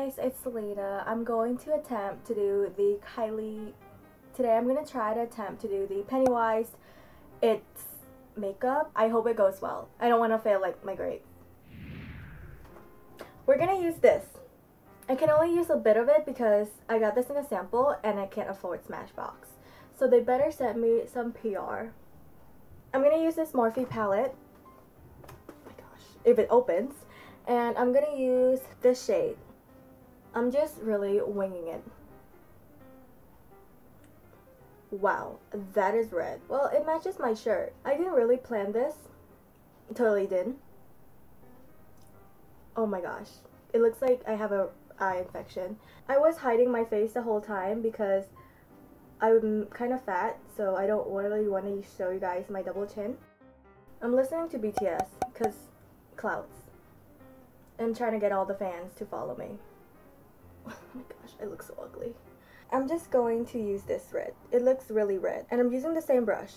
guys, it's Selena. I'm going to attempt to do the today I'm going to try to attempt to do the Pennywise It's makeup. I hope it goes well. I don't want to fail like my grade. We're going to use this. I can only use a bit of it because I got this in a sample and I can't afford Smashbox. So they better send me some PR. I'm going to use this Morphe palette. Oh my gosh, if it opens. And I'm going to use this shade. I'm just really winging it. Wow, that is red. Well, it matches my shirt. I didn't really plan this. Totally didn't. Oh my gosh. It looks like I have a eye infection. I was hiding my face the whole time because I'm kind of fat, so I don't really want to show you guys my double chin. I'm listening to BTS because clouds. I'm trying to get all the fans to follow me. Oh my gosh, I look so ugly. I'm just going to use this red. It looks really red. And I'm using the same brush.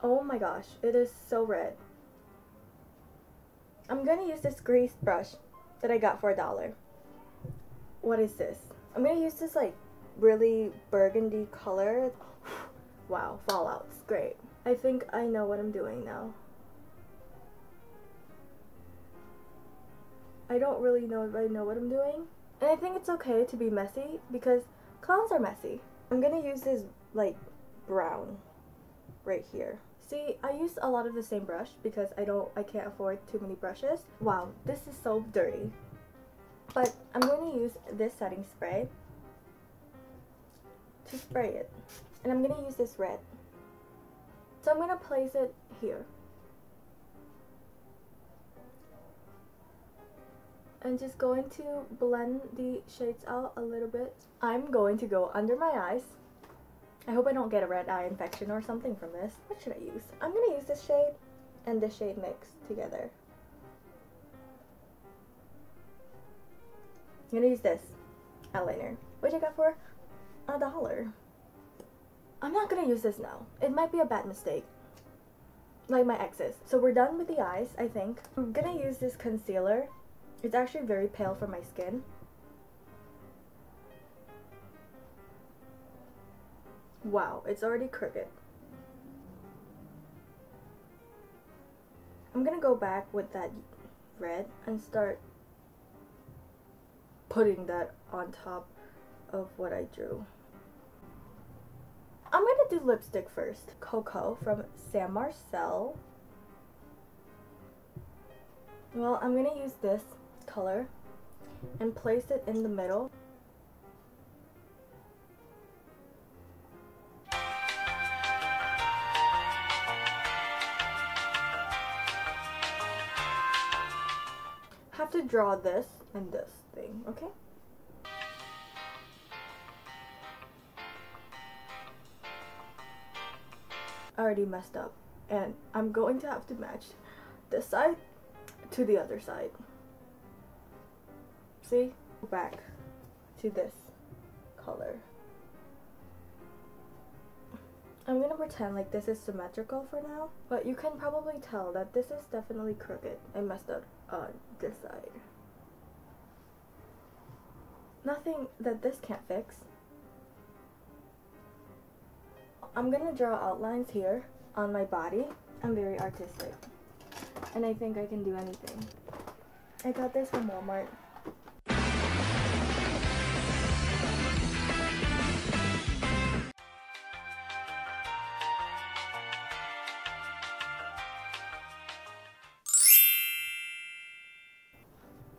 Oh my gosh, it is so red. I'm gonna use this grease brush that I got for $1. What is this? I'm gonna use this like really burgundy color. Wow, fallouts, great. I think I know what I'm doing now. I don't really know if I know what I'm doing. And I think it's okay to be messy because clowns are messy. I'm gonna use this like brown right here. See, I use a lot of the same brush because I can't afford too many brushes. Wow, this is so dirty. But I'm going to use this setting spray to spray it. And I'm going to use this red. So I'm going to place it here. I'm just going to blend the shades out a little bit. I'm going to go under my eyes. I hope I don't get a red eye infection or something from this. What should I use? I'm going to use this shade and this shade mixed together. I'm going to use this eyeliner, which I got for $1. I'm not going to use this now. It might be a bad mistake. Like my exes. So we're done with the eyes, I think. I'm going to use this concealer. It's actually very pale for my skin. Wow, it's already crooked. I'm gonna go back with that red and start putting that on top of what I drew. I'm gonna do lipstick first. Cocoa from Sam Marcel. Well, I'm gonna use this color and place it in the middle. Have to draw this and this thing, okay? I already messed up and I'm going to have to match this side to the other side. See? Back to this color. I'm gonna pretend like this is symmetrical for now, but you can probably tell that this is definitely crooked. I messed up on this side. Nothing that this can't fix. I'm gonna draw outlines here on my body. I'm very artistic, and I think I can do anything. I got this from Walmart.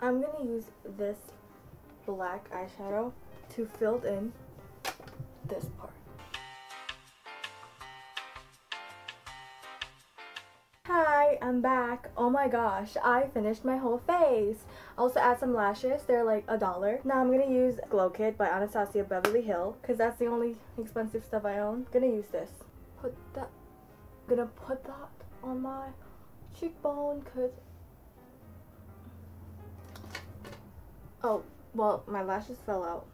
I'm gonna use this black eyeshadow to fill in this part. Hi, I'm back. Oh my gosh, I finished my whole face. Also add some lashes, they're like $1. Now I'm gonna use Glow Kit by Anastasia Beverly Hill because that's the only expensive stuff I own. Gonna use this. Gonna put that on my cheekbone because oh, well, my lashes fell out.